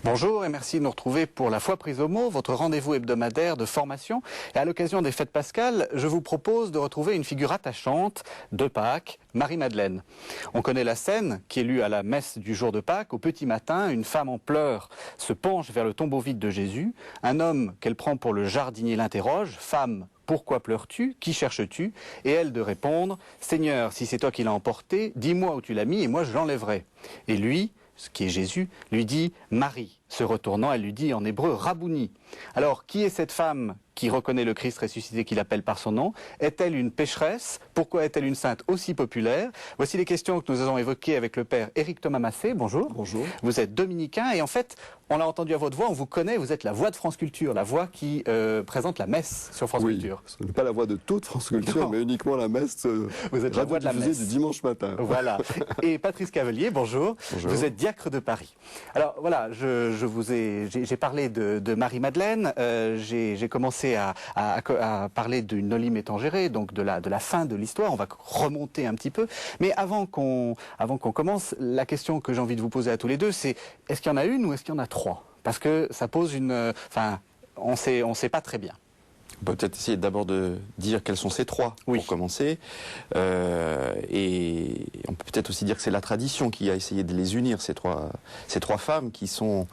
Bonjour et merci de nous retrouver pour La Foi prise au mot, votre rendez-vous hebdomadaire de formation. Et à l'occasion des fêtes pascales, je vous propose de retrouver une figure attachante de Pâques, Marie-Madeleine. On connaît la scène qui est lue à la messe du jour de Pâques. Au petit matin, une femme en pleurs se penche vers le tombeau vide de Jésus. Un homme qu'elle prend pour le jardinier l'interroge. « Femme, pourquoi pleures-tu? Qui cherches-tu » Et elle de répondre « Seigneur, si c'est toi qui l'as emporté, dis-moi où tu l'as mis et moi je l'enlèverai. » Et lui, ce qui est Jésus, lui dit « Marie ». Se retournant, elle lui dit en hébreu « Rabouni ». Alors, qui est cette femme qui reconnaît le Christ ressuscité, qui l'appelle par son nom? Est-elle une pécheresse? Pourquoi est-elle une sainte aussi populaire? Voici les questions que nous avons évoquées avec le père Éric Thomas Massé. Bonjour. Bonjour. Vous êtes dominicain et en fait, on l'a entendu à votre voix, on vous connaît, vous êtes la voix de France Culture, la voix qui présente la messe sur France Culture. Ce n'est pas la voix de toute France Culture, mais uniquement la messe vous êtes la voix de la messe du dimanche matin. Voilà. Et Patrice Cavelier, bonjour. Bonjour. Vous êtes diacre de Paris. Alors voilà, j'ai parlé de Marie-Madeleine, j'ai commencé à parler d'une Noli Me Tangere, donc de la fin de l'histoire. On va remonter un petit peu. Mais avant qu'on commence, la question que j'ai envie de vous poser à tous les deux, c'est est-ce qu'il y en a une ou est-ce qu'il y en a trois? Parce que ça pose on sait pas très bien. On peut peut-être essayer d'abord de dire quels sont ces trois, oui, pour commencer. Et on peut peut-être aussi dire que c'est la tradition qui a essayé de les unir, ces trois femmes qui sont,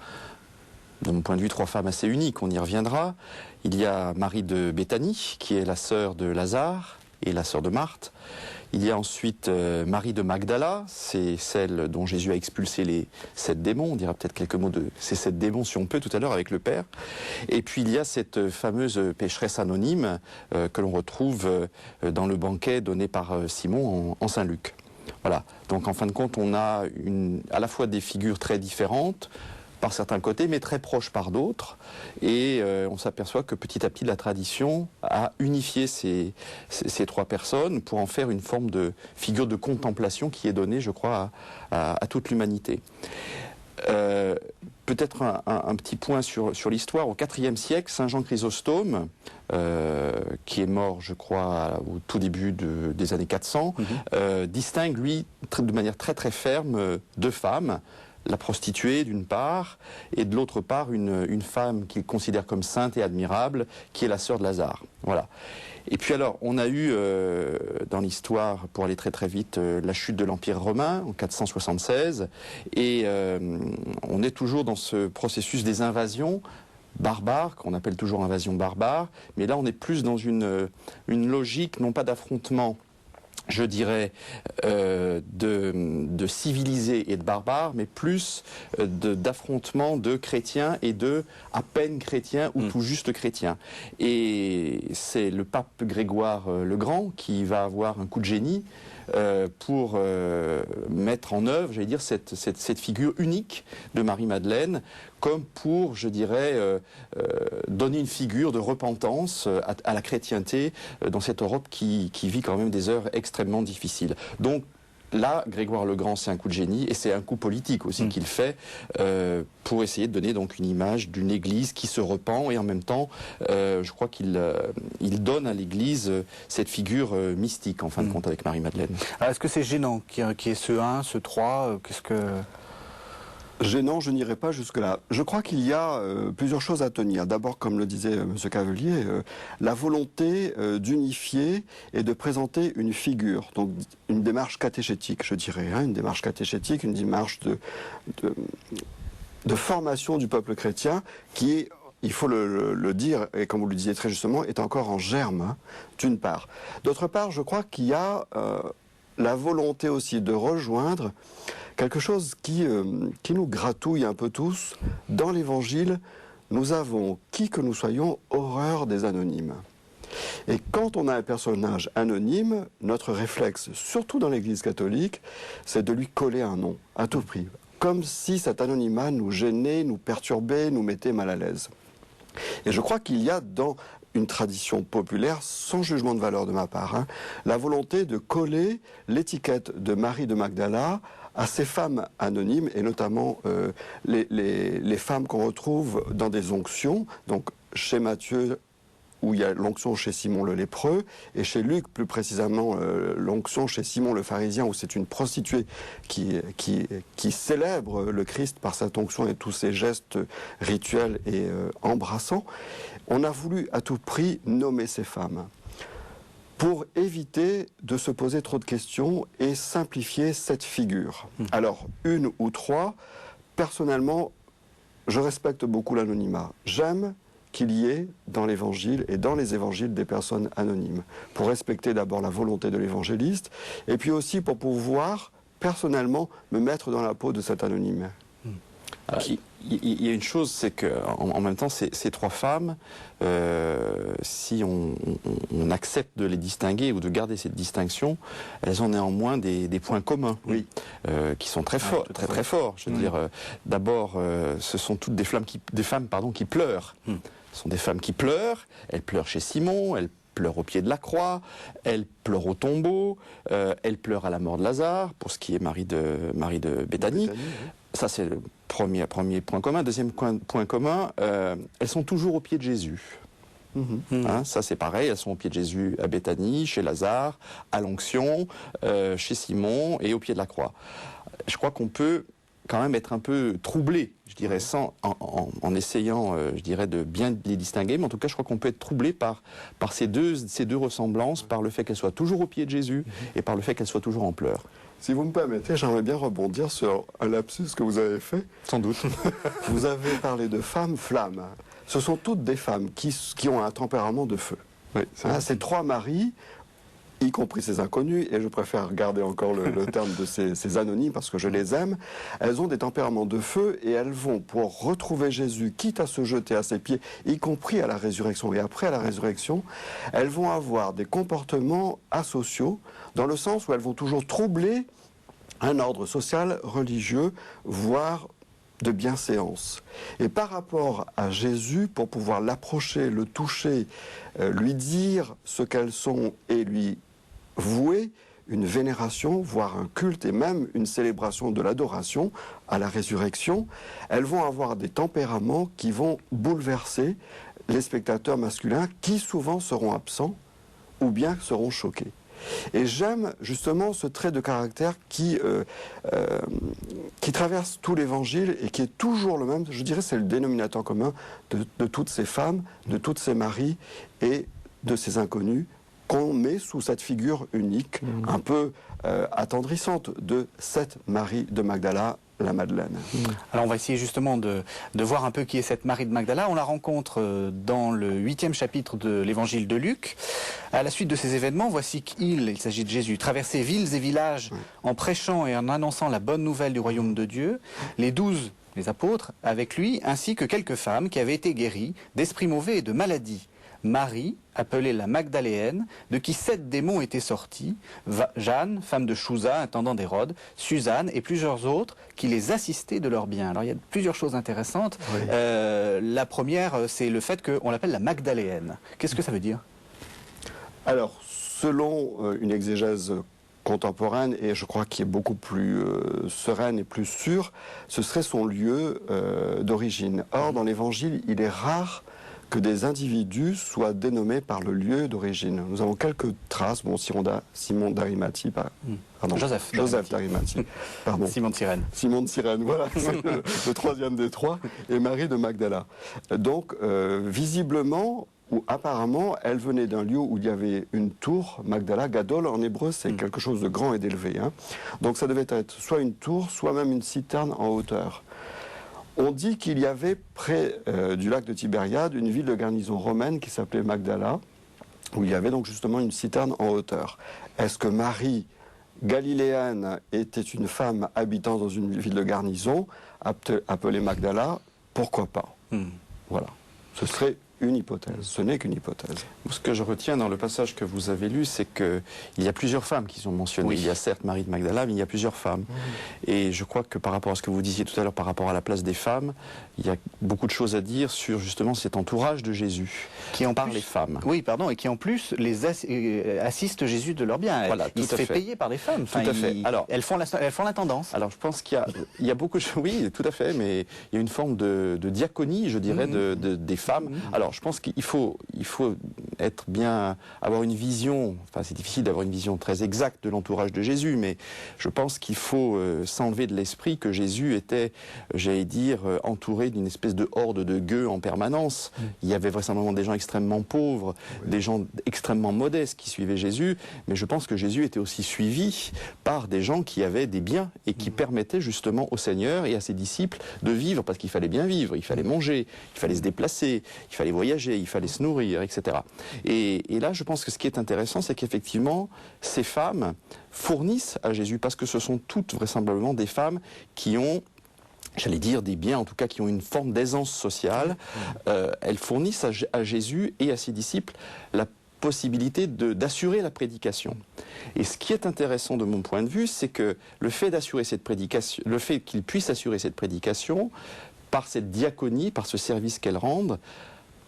de mon point de vue, trois femmes assez uniques. On y reviendra. Il y a Marie de Béthanie, qui est la sœur de Lazare et la sœur de Marthe. Il y a ensuite Marie de Magdala, c'est celle dont Jésus a expulsé les 7 démons. On dira peut-être quelques mots de ces 7 démons, si on peut, tout à l'heure avec le Père. Et puis il y a cette fameuse pécheresse anonyme que l'on retrouve dans le banquet donné par Simon en Saint-Luc. Voilà. Donc en fin de compte, on a à la fois des figures très différentes, par certains côtés, mais très proches par d'autres. Et on s'aperçoit que petit à petit, la tradition a unifié ces trois personnes pour en faire une forme de figure de contemplation qui est donnée, je crois, à toute l'humanité. Peut-être un petit point sur l'histoire. Au IVe siècle, Saint Jean Chrysostome, qui est mort, je crois, au tout début des années 400, distingue, lui, de manière très très ferme, deux femmes. La prostituée d'une part, et de l'autre part une femme qu'il considère comme sainte et admirable, qui est la sœur de Lazare. Voilà. Et puis alors, on a eu dans l'histoire, pour aller très très vite, la chute de l'Empire romain en 476, et on est toujours dans ce processus des invasions barbares, qu'on appelle toujours invasion barbare, mais là on est plus dans une logique, non pas d'affrontement, je dirais, de civilisés et de barbares, mais plus d'affrontements de chrétiens et de à peine chrétiens ou tout juste chrétiens. Et c'est le pape Grégoire le Grand qui va avoir un coup de génie pour mettre en œuvre, j'allais dire, cette figure unique de Marie-Madeleine, comme pour, je dirais, donner une figure de repentance à la chrétienté dans cette Europe qui vit quand même des heures extrêmement difficiles. Donc là, Grégoire le Grand, c'est un coup de génie, et c'est un coup politique aussi qu'il fait pour essayer de donner donc une image d'une Église qui se repent, et en même temps, je crois qu'il donne à l'Église cette figure mystique, en fin de compte, avec Marie-Madeleine. Alors, est-ce que c'est gênant qu'il y ait ce 1, ce 3 qu'est-ce que... Gênant, je n'irai pas jusque-là. Je crois qu'il y a plusieurs choses à tenir. D'abord, comme le disait M. Cavelier, la volonté d'unifier et de présenter une figure, donc une démarche catéchétique, je dirais, une démarche catéchétique, une démarche de formation du peuple chrétien qui est, il faut le dire, et comme vous le disiez très justement, est encore en germe, d'une part. D'autre part, je crois qu'il y a la volonté aussi de rejoindre quelque chose qui nous gratouille un peu tous. Dans l'Évangile, nous avons, qui que nous soyons, horreur des anonymes. Et quand on a un personnage anonyme, notre réflexe, surtout dans l'Église catholique, c'est de lui coller un nom, à tout prix. Comme si cet anonymat nous gênait, nous perturbait, nous mettait mal à l'aise. Et je crois qu'il y a dans une tradition populaire, sans jugement de valeur de ma part, la volonté de coller l'étiquette de Marie de Magdala à ces femmes anonymes, et notamment les femmes qu'on retrouve dans des onctions, donc chez Matthieu, où il y a l'onction chez Simon le lépreux, et chez Luc, plus précisément, l'onction chez Simon le pharisien, où c'est une prostituée qui célèbre le Christ par cette onction et tous ses gestes rituels et embrassants. On a voulu à tout prix nommer ces femmes pour éviter de se poser trop de questions et simplifier cette figure. Alors, une ou trois, personnellement, je respecte beaucoup l'anonymat. J'aime qu'il y ait dans l'Évangile et dans les évangiles des personnes anonymes, pour respecter d'abord la volonté de l'évangéliste, et puis aussi pour pouvoir personnellement me mettre dans la peau de cet anonyme. Il y a une chose, c'est qu'en même temps, ces trois femmes, si on accepte de les distinguer ou de garder cette distinction, elles ont néanmoins des points communs, qui sont très forts, très forts. Je veux dire, d'abord, ce sont toutes des femmes qui pleurent. Ce sont des femmes qui pleurent. Elles pleurent chez Simon, elles pleurent au pied de la croix, elles pleurent au tombeau, elles pleurent à la mort de Lazare, pour ce qui est Marie de Béthanie. Ça, c'est le premier point commun. Deuxième point commun, elles sont toujours au pied de Jésus. Ça, c'est pareil, elles sont au pied de Jésus à Béthanie, chez Lazare, à l'onction, chez Simon et au pied de la croix. Je crois qu'on peut quand même être un peu troublé, je dirais, en essayant, je dirais, de bien les distinguer, mais en tout cas, je crois qu'on peut être troublé par ces deux ressemblances, par le fait qu'elles soient toujours au pied de Jésus et par le fait qu'elles soient toujours en pleurs. Si vous me permettez, j'aimerais bien rebondir sur un lapsus que vous avez fait. Sans doute. Vous avez parlé de femmes flammes. Ce sont toutes des femmes qui ont un tempérament de feu. Oui, ces trois maris, y compris ces inconnus, et je préfère garder encore le terme de ces anonymes parce que je les aime, elles ont des tempéraments de feu et elles vont, pour retrouver Jésus, quitte à se jeter à ses pieds, y compris à la résurrection et après à la résurrection, elles vont avoir des comportements asociaux, dans le sens où elles vont toujours troubler un ordre social, religieux, voire de bienséance. Et par rapport à Jésus, pour pouvoir l'approcher, le toucher, lui dire ce qu'elles sont et lui vouer une vénération, voire un culte et même une célébration de l'adoration à la résurrection, elles vont avoir des tempéraments qui vont bouleverser les spectateurs masculins qui souvent seront absents ou bien seront choqués. Et j'aime justement ce trait de caractère qui traverse tout l'évangile et qui est toujours le même. Je dirais c'est le dénominateur commun de toutes ces femmes, de toutes ces maris et de ces inconnus qu'on met sous cette figure unique, un peu attendrissante de cette Marie de Magdala, la Madeleine. Alors on va essayer justement de voir un peu qui est cette Marie de Magdala. On la rencontre dans le 8e chapitre de l'évangile de Luc. À la suite de ces événements, voici qu'il s'agit de Jésus, traversait villes et villages en prêchant et en annonçant la bonne nouvelle du royaume de Dieu. Les 12, les apôtres, avec lui, ainsi que quelques femmes qui avaient été guéries d'esprits mauvais et de maladies. Marie, appelée la Magdaléenne, de qui 7 démons étaient sortis, Jeanne, femme de Chouza, intendant d'Hérode, Suzanne et plusieurs autres qui les assistaient de leurs biens. Alors il y a plusieurs choses intéressantes. Oui. La première, c'est le fait qu'on l'appelle la Magdaléenne. Qu'est-ce que ça veut dire? Alors, selon une exégèse contemporaine, et je crois qu'il est beaucoup plus sereine et plus sûre, ce serait son lieu d'origine. Or, dans l'Évangile, il est rare que des individus soient dénommés par le lieu d'origine. Nous avons quelques traces, Simon d'Arimathie, pardon, Joseph d'Arimathie, pardon. Simon de Cyrène. Simon de Cyrène, voilà, c'est le troisième des trois, et Marie de Magdala. Donc, visiblement, ou apparemment, elle venait d'un lieu où il y avait une tour, Magdala, Gadol en hébreu, c'est quelque chose de grand et d'élevé. Donc ça devait être soit une tour, soit même une citerne en hauteur. On dit qu'il y avait près du lac de Tibériade une ville de garnison romaine qui s'appelait Magdala, où il y avait donc justement une citerne en hauteur. Est-ce que Marie galiléenne était une femme habitant dans une ville de garnison appelée Magdala? Pourquoi pas? Voilà. Ce serait une hypothèse. Ce n'est qu'une hypothèse. Ce que je retiens dans le passage que vous avez lu, c'est qu'il y a plusieurs femmes qui sont mentionnées. Oui. Il y a certes Marie de Magdala, mais il y a plusieurs femmes. Et je crois que par rapport à ce que vous disiez tout à l'heure, par rapport à la place des femmes, il y a beaucoup de choses à dire sur justement cet entourage de Jésus, qui en par plus, les femmes. Oui, pardon, et qui en plus les assistent Jésus de leurs biens. Voilà, il se fait payer par les femmes. Tout à fait. Alors, elles font la tendance. Alors je pense qu'il y a beaucoup de choses, oui, tout à fait, mais il y a une forme de diaconie, je dirais, des femmes. Alors je pense qu'il faut être bien, avoir une vision, enfin c'est difficile d'avoir une vision très exacte de l'entourage de Jésus, mais je pense qu'il faut s'enlever de l'esprit que Jésus était, j'allais dire, entouré d'une espèce de horde de gueux en permanence. Il y avait vraisemblablement des gens extrêmement pauvres, des gens extrêmement modestes qui suivaient Jésus, mais je pense que Jésus était aussi suivi par des gens qui avaient des biens et qui permettaient justement au Seigneur et à ses disciples de vivre, parce qu'il fallait bien vivre, il fallait manger, il fallait se déplacer, il fallait voyager, il fallait se nourrir, etc. Et là, je pense que ce qui est intéressant, c'est qu'effectivement, ces femmes fournissent à Jésus, parce que ce sont toutes vraisemblablement des femmes qui ont, j'allais dire, des biens, en tout cas qui ont une forme d'aisance sociale. Elles fournissent à Jésus et à ses disciples la possibilité d'assurer la prédication. Et ce qui est intéressant de mon point de vue, c'est que le fait d'assurer cette prédication, le fait qu'ils puissent assurer cette prédication, par cette diaconie, par ce service qu'elles rendent,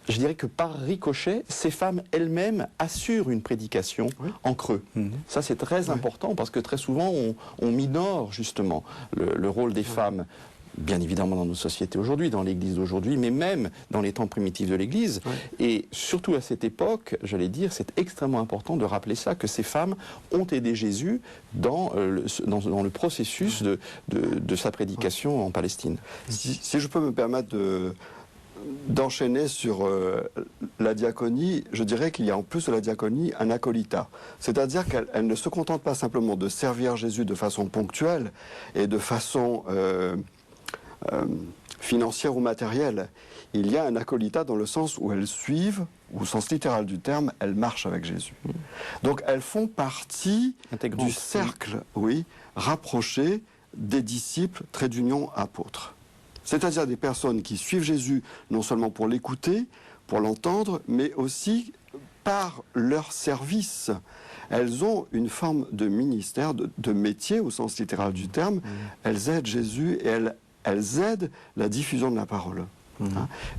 je dirais que par ricochet, ces femmes elles-mêmes assurent une prédication en creux. Ça, c'est très important, parce que très souvent, on minore justement le rôle des femmes, bien évidemment dans nos sociétés aujourd'hui, dans l'Église d'aujourd'hui, mais même dans les temps primitifs de l'Église. Et surtout à cette époque, j'allais dire, c'est extrêmement important de rappeler ça, que ces femmes ont aidé Jésus dans le processus de sa prédication en Palestine. Si je peux me permettre d'enchaîner sur la diaconie, je dirais qu'il y a en plus de la diaconie un acolytat. C'est-à-dire qu'elle ne se contente pas simplement de servir Jésus de façon ponctuelle et de façon financière ou matérielle. Il y a un acolytat dans le sens où elles suivent, au sens littéral du terme, elles marchent avec Jésus. Donc elles font partie du cercle, rapproché des disciples, trait d'union, apôtres. C'est-à-dire des personnes qui suivent Jésus non seulement pour l'écouter, pour l'entendre, mais aussi par leur service. Elles ont une forme de ministère, de métier au sens littéral du terme. Elles aident Jésus et elles aident la diffusion de la parole.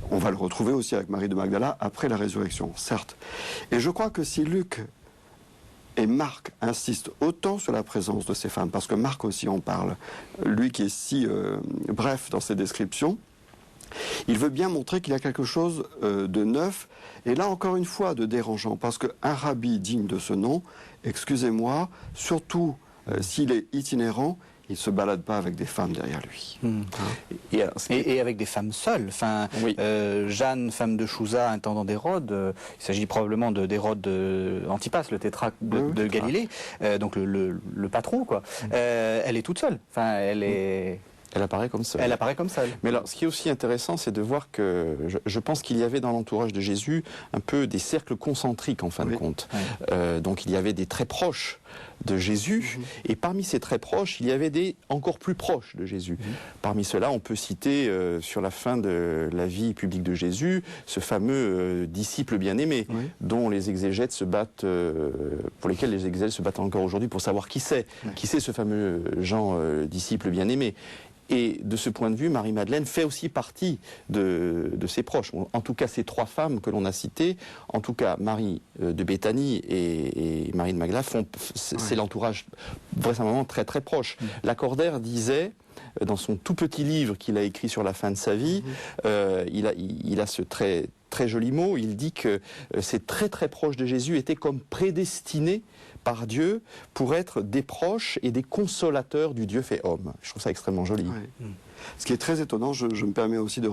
On va le retrouver aussi avec Marie de Magdala après la résurrection, certes. Et je crois que si Luc et Marc insistent autant sur la présence de ces femmes, parce que Marc aussi en parle, lui qui est si bref dans ses descriptions, il veut bien montrer qu'il y a quelque chose de neuf, et là encore une fois de dérangeant, parce qu'un rabbi digne de ce nom, excusez-moi, surtout s'il est itinérant, il ne se balade pas avec des femmes derrière lui. Et avec des femmes seules. Enfin, Jeanne, femme de Chouza, intendant d'Hérode, il s'agit probablement d'Hérode Antipas, le tétrarque de Galilée, donc le patron, quoi. Elle est toute seule. Enfin, elle apparaît comme seule. Elle apparaît comme seule. Mais alors, ce qui est aussi intéressant, c'est de voir que je pense qu'il y avait dans l'entourage de Jésus un peu des cercles concentriques, en fin de compte. Donc, il y avait des très proches de Jésus, et parmi ces très proches, il y avait des encore plus proches de Jésus. Parmi ceux-là, on peut citer, sur la fin de la vie publique de Jésus, ce fameux disciple bien-aimé, dont les exégètes se battent, pour lesquels les exégètes se battent encore aujourd'hui pour savoir qui c'est ce fameux Jean, disciple bien-aimé. Et de ce point de vue, Marie-Madeleine fait aussi partie de ses proches. En tout cas, ces trois femmes que l'on a citées, en tout cas Marie de Béthanie et Marie de Magdala, c'est l'entourage vraisemblablement très très proche. Lacordaire disait, dans son tout petit livre qu'il a écrit sur la fin de sa vie, il a ce très joli mot, il dit que ces très très proches de Jésus étaient comme prédestinés par Dieu pour être des proches et des consolateurs du Dieu fait homme. Je trouve ça extrêmement joli. Ce qui est très étonnant, je me permets aussi de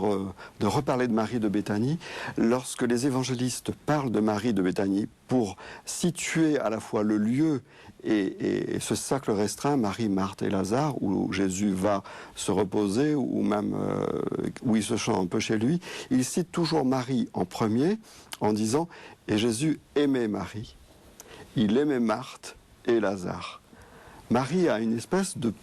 reparler de Marie de Béthanie, lorsque les évangélistes parlent de Marie de Béthanie pour situer à la fois le lieu et ce cercle restreint, Marie, Marthe et Lazare, où Jésus va se reposer, ou même où il se chante un peu chez lui, ils citent toujours Marie en premier en disant « Et Jésus aimait Marie ». Il aimait Marthe et Lazare. Marie a une espèce de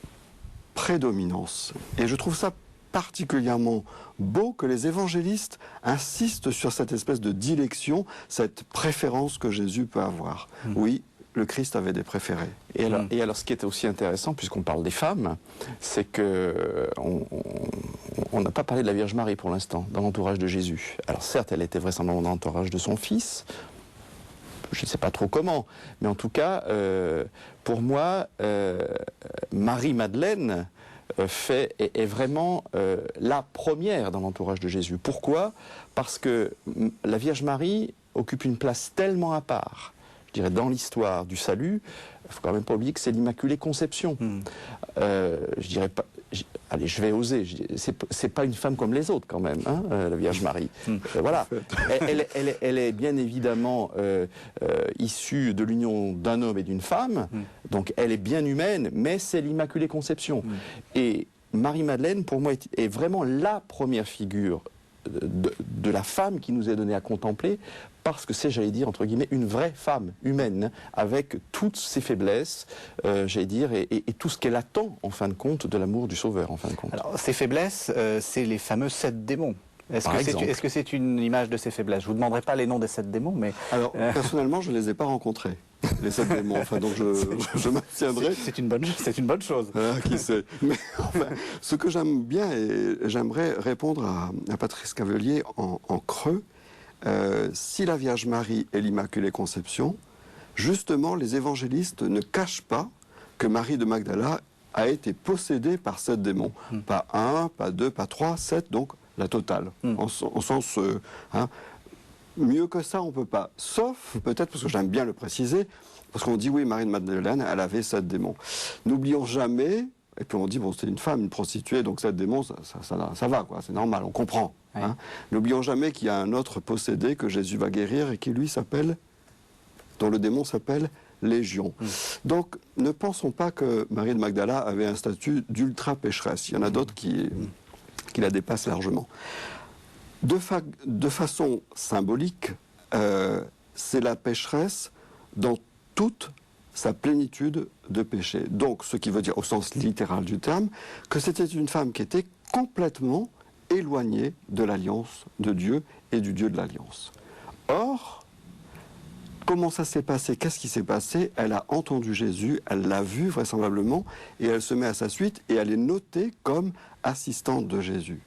prédominance. Et je trouve ça particulièrement beau que les évangélistes insistent sur cette espèce de dilection, cette préférence que Jésus peut avoir. Oui, le Christ avait des préférés. Et alors, ce qui est aussi intéressant, puisqu'on parle des femmes, c'est que on n'a pas parlé de la Vierge Marie pour l'instant, dans l'entourage de Jésus. Alors certes, elle était vraisemblablement dans l'entourage de son fils, je ne sais pas trop comment, mais en tout cas, pour moi, Marie-Madeleine est vraiment la première dans l'entourage de Jésus. Pourquoi? Parce que la Vierge Marie occupe une place tellement à part, je dirais, dans l'histoire du salut. Il ne faut quand même pas oublier que c'est l'Immaculée Conception. Je dirais pas... Allez, je vais oser. C'est pas une femme comme les autres quand même, hein, la Vierge Marie. Voilà. Elle est bien évidemment issue de l'union d'un homme et d'une femme. Donc elle est bien humaine, mais c'est l'Immaculée Conception. Et Marie-Madeleine, pour moi, est vraiment la première figure de la femme qui nous est donnée à contempler, parce que c'est, j'allais dire, entre guillemets, une vraie femme humaine, avec toutes ses faiblesses, j'allais dire, et tout ce qu'elle attend, en fin de compte, de l'amour du Sauveur, en fin de compte. Alors, ces faiblesses, c'est les fameux 7 démons. Est-ce que c'est une image de ces faiblesses? Je ne vous demanderai pas les noms des 7 démons, mais... Alors, personnellement, je ne les ai pas rencontrés, les 7 démons, enfin, donc je m'abstiendrai. C'est une bonne chose. Qui sait. Mais enfin, ce que j'aime bien, et j'aimerais répondre à Patrice Cavelier en creux, si la Vierge Marie est l'Immaculée Conception, justement, les évangélistes ne cachent pas que Marie de Magdala a été possédée par 7 démons. Pas 1, pas 2, pas 3, 7, donc la totale. En sens... mieux que ça, on ne peut pas. Sauf, peut-être, parce que j'aime bien le préciser, parce qu'on dit, oui, Marie de Magdalene, elle avait 7 démons. N'oublions jamais, et puis on dit, bon, c'était une femme, une prostituée, donc 7 démons, ça va, quoi, c'est normal, on comprend. Oui. N'oublions jamais qu'il y a un autre possédé que Jésus va guérir et qui, lui, dont le démon s'appelle Légion. Donc, ne pensons pas que Marie de Magdala avait un statut d'ultra-pécheresse. Il y en a d'autres qui la dépassent largement. De façon symbolique, c'est la pécheresse dans toute sa plénitude de péché. Donc, ce qui veut dire, au sens littéral du terme, que c'était une femme qui était complètement éloignée de l'alliance de Dieu et du Dieu de l'alliance. Or, comment ça s'est passé? Qu'est-ce qui s'est passé? Elle a entendu Jésus, elle l'a vu vraisemblablement, et elle se met à sa suite, et elle est notée comme assistante de Jésus.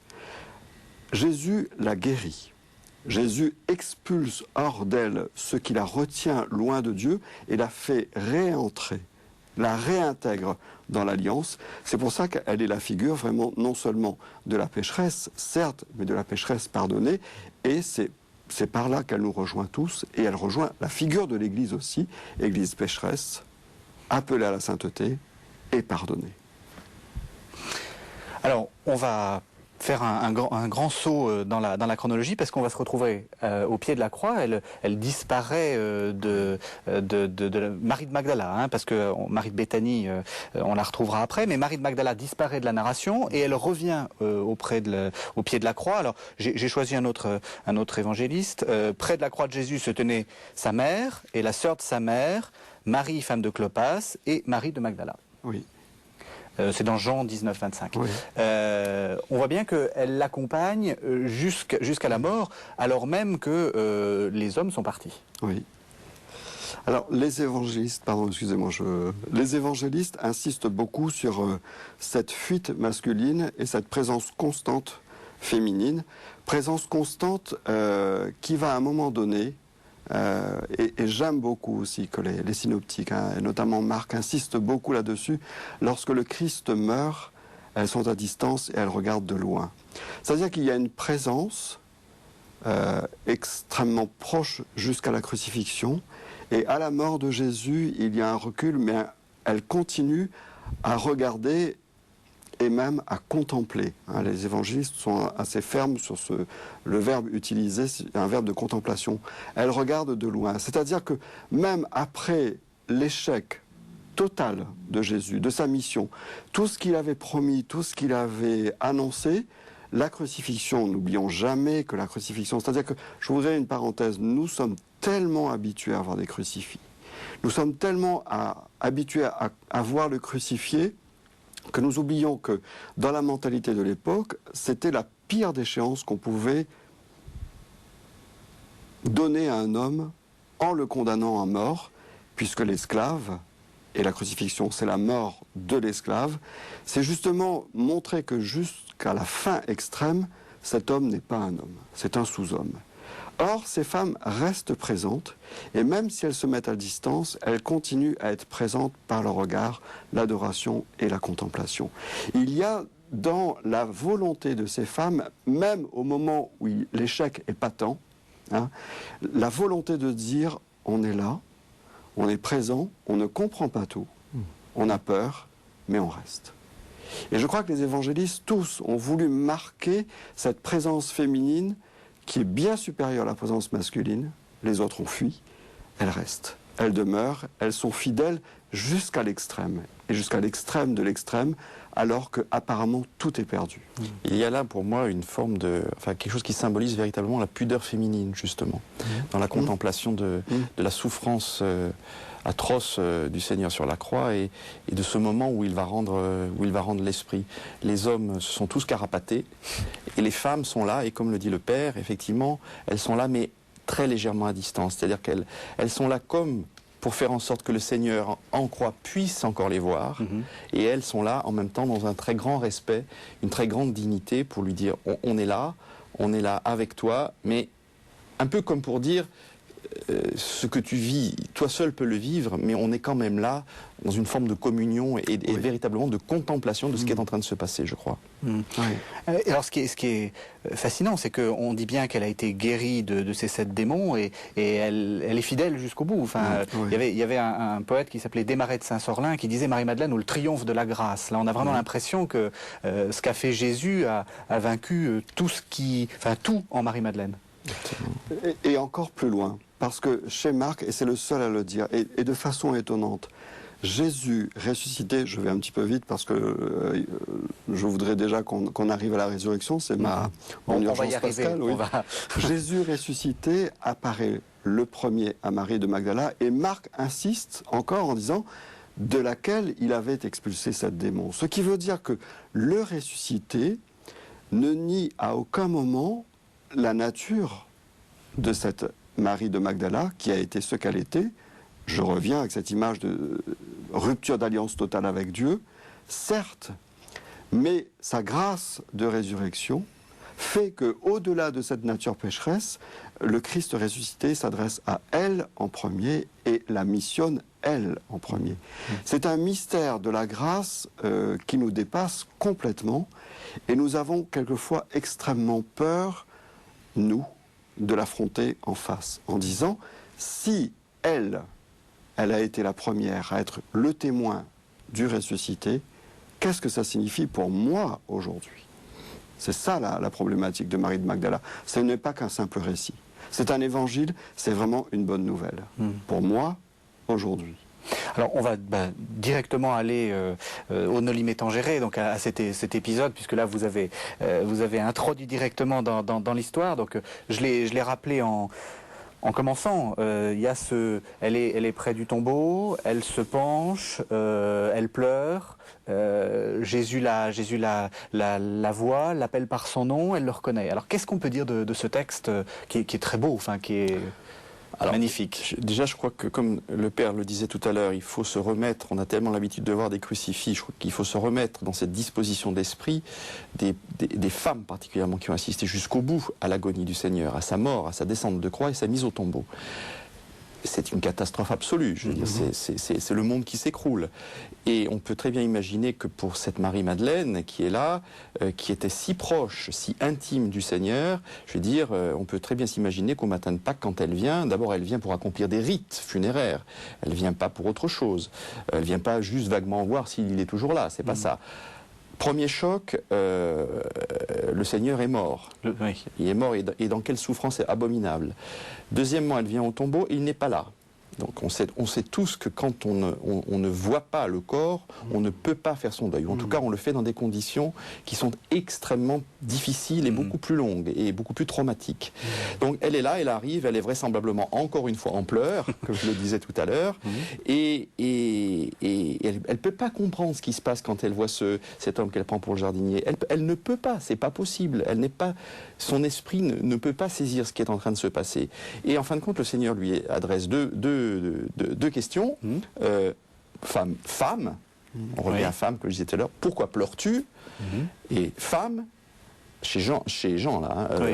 Jésus la guérit. Jésus expulse hors d'elle ce qui la retient loin de Dieu et la fait réentrer, la réintègre dans l'alliance. C'est pour ça qu'elle est la figure vraiment non seulement de la pécheresse, certes, mais de la pécheresse pardonnée. Et c'est par là qu'elle nous rejoint tous, et elle rejoint la figure de l'Église aussi, Église pécheresse, appelée à la sainteté et pardonnée. Alors, on va faire un grand saut dans la chronologie, parce qu'on va se retrouver au pied de la croix. Elle disparaît de Marie de Magdala, parce que Marie de Béthanie, on la retrouvera après, mais Marie de Magdala disparaît de la narration et elle revient au pied de la croix. Alors, j'ai choisi un autre évangéliste. Près de la croix de Jésus se tenait sa mère et la sœur de sa mère, Marie, femme de Clopas, et Marie de Magdala. Oui. C'est dans Jean 19, 25. Oui. On voit bien qu'elle l'accompagne jusqu'à la mort, alors même que les hommes sont partis. Oui. Alors, les évangélistes, pardon, excusez-moi, les évangélistes insistent beaucoup sur cette fuite masculine et cette présence constante féminine. Présence constante qui va à un moment donné, et j'aime beaucoup aussi que les synoptiques, et notamment Marc, insistent beaucoup là-dessus. Lorsque le Christ meurt, elles sont à distance et elles regardent de loin. C'est-à-dire qu'il y a une présence extrêmement proche jusqu'à la crucifixion, et à la mort de Jésus, il y a un recul, mais elles continuent à regarder et même à contempler. Les évangélistes sont assez fermes sur le verbe utilisé, c'est un verbe de contemplation. Elles regardent de loin. C'est-à-dire que même après l'échec total de Jésus, de sa mission, tout ce qu'il avait promis, tout ce qu'il avait annoncé, la crucifixion, n'oublions jamais que la crucifixion, c'est-à-dire que, je vous donne une parenthèse, nous sommes tellement habitués à voir des crucifix, nous sommes tellement habitués à voir le crucifié, que nous oublions que dans la mentalité de l'époque, c'était la pire déchéance qu'on pouvait donner à un homme en le condamnant à mort, puisque l'esclave, et la crucifixion, c'est la mort de l'esclave, c'est justement montrer que jusqu'à la fin extrême, cet homme n'est pas un homme, c'est un sous-homme. Or, ces femmes restent présentes, et même si elles se mettent à distance, elles continuent à être présentes par le regard, l'adoration et la contemplation. Il y a dans la volonté de ces femmes, même au moment où l'échec est patent, hein, la volonté de dire on est là, on est présent, on ne comprend pas tout, on a peur, mais on reste. Et je crois que les évangélistes, tous, ont voulu marquer cette présence féminine qui est bien supérieure à la présence masculine. Les autres ont fui, elles restent, elles demeurent, elles sont fidèles jusqu'à l'extrême, et jusqu'à l'extrême de l'extrême, alors qu'apparemment tout est perdu. Il y a là pour moi une forme de, quelque chose qui symbolise véritablement la pudeur féminine, justement, dans la contemplation de la souffrance atroce du Seigneur sur la croix et de ce moment où il va rendre l'esprit. Les hommes se sont tous carapatés et les femmes sont là, et comme le dit le Père, effectivement, elles sont là mais très légèrement à distance, c'est-à-dire qu'elles sont là comme pour faire en sorte que le Seigneur en croix puisse encore les voir, et elles sont là en même temps dans un très grand respect, une très grande dignité pour lui dire on est là avec toi, mais un peu comme pour dire ce que tu vis, toi seul peux le vivre, mais on est quand même là dans une forme de communion et véritablement de contemplation de ce qui est en train de se passer, je crois. Alors ce qui est fascinant, c'est qu'on dit bien qu'elle a été guérie de ces 7 démons et elle est fidèle jusqu'au bout. Enfin, il y avait un poète qui s'appelait Desmarais de Saint-Sorlin qui disait Marie-Madeleine ou le triomphe de la grâce. Là, on a vraiment l'impression que ce qu'a fait Jésus a vaincu tout en Marie-Madeleine. Et encore plus loin, parce que chez Marc, et c'est le seul à le dire, et de façon étonnante, Jésus ressuscité, je vais un petit peu vite parce que je voudrais déjà qu'on arrive à la résurrection, c'est mon urgence pascale. Oui. Jésus ressuscité apparaît le premier à Marie de Magdala, et Marc insiste encore en disant de laquelle il avait expulsé 7 démons. Ce qui veut dire que le ressuscité ne nie à aucun moment la nature de cette Marie de Magdala, qui a été ce qu'elle était. Je reviens avec cette image de rupture d'alliance totale avec Dieu, certes, mais sa grâce de résurrection fait que, au-delà de cette nature pécheresse, le Christ ressuscité s'adresse à elle en premier et la missionne elle en premier. C'est un mystère de la grâce qui nous dépasse complètement, et nous avons quelquefois extrêmement peur, nous, de l'affronter en face, en disant, si elle a été la première à être le témoin du ressuscité, qu'est-ce que ça signifie pour moi aujourd'hui? C'est ça la problématique de Marie de Magdala. Ce n'est pas qu'un simple récit. C'est un évangile, c'est vraiment une bonne nouvelle. Pour moi, aujourd'hui. Alors on va directement aller au Noli Tangere, donc à cet épisode, puisque là vous avez introduit directement dans l'histoire. Donc je l'ai rappelé en commençant. Il y a elle est près du tombeau, elle se penche, elle pleure. Jésus la voit, l'appelle par son nom, elle le reconnaît. Alors qu'est-ce qu'on peut dire de ce texte qui est très beau, qui est magnifique? Déjà, je crois que, comme le Père le disait tout à l'heure, il faut se remettre, on a tellement l'habitude de voir des crucifix, je crois qu'il faut se remettre dans cette disposition d'esprit des femmes particulièrement qui ont assisté jusqu'au bout à l'agonie du Seigneur, à sa mort, à sa descente de croix et sa mise au tombeau. C'est une catastrophe absolue, je veux dire, c'est le monde qui s'écroule. Et on peut très bien imaginer que pour cette Marie-Madeleine qui est là, qui était si proche, si intime du Seigneur, je veux dire, on peut très bien s'imaginer qu'au matin de Pâques, quand elle vient, d'abord elle vient pour accomplir des rites funéraires, elle vient pas pour autre chose, elle vient pas juste vaguement voir s'il est toujours là, c'est pas ça. Premier choc, le Seigneur est mort. Il est mort, et dans quelle souffrance abominable. Deuxièmement, elle vient au tombeau et il n'est pas là. Donc on sait tous que quand on ne voit pas le corps, on ne peut pas faire son deuil. En tout cas, on le fait dans des conditions qui sont extrêmement difficiles et beaucoup plus longues et beaucoup plus traumatiques. Donc elle est là, elle arrive, elle est vraisemblablement encore une fois en pleurs, comme je le disais tout à l'heure, et elle ne peut pas comprendre ce qui se passe quand elle voit cet homme qu'elle prend pour le jardinier. Elle ne peut pas, c'est pas possible. Son esprit ne peut pas saisir ce qui est en train de se passer. Et en fin de compte, le Seigneur lui adresse deux questions. Femme, on revient à femme, que je disais tout à l'heure, pourquoi pleures-tu? Et femme, chez Jean là, hein, Oui.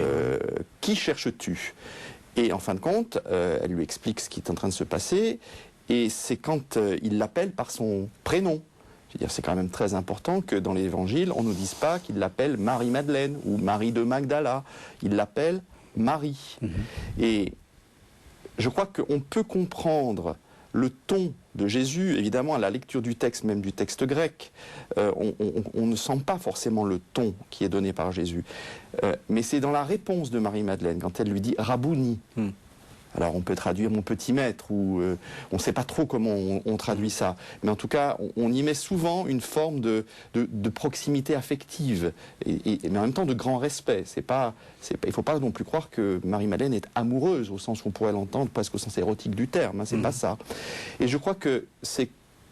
qui cherches-tu? Et en fin de compte, elle lui explique ce qui est en train de se passer, et c'est quand il l'appelle par son prénom. Je veux dire, c'est quand même très important que dans l'Évangile, on ne dise pas qu'il l'appelle Marie-Madeleine ou Marie de Magdala. Il l'appelle Marie. Et je crois qu'on peut comprendre le ton de Jésus, évidemment, à la lecture du texte, même du texte grec. On ne sent pas forcément le ton qui est donné par Jésus. Mais c'est dans la réponse de Marie-Madeleine, quand elle lui dit « Rabouni ». Alors on peut traduire mon petit maître, ou on ne sait pas trop comment on traduit ça. Mais en tout cas, on y met souvent une forme de proximité affective, mais en même temps de grand respect. Il ne faut pas non plus croire que Marie-Madeleine est amoureuse, au sens où on pourrait l'entendre presque au sens érotique du terme. Hein, c'est pas ça. Et je crois que c'est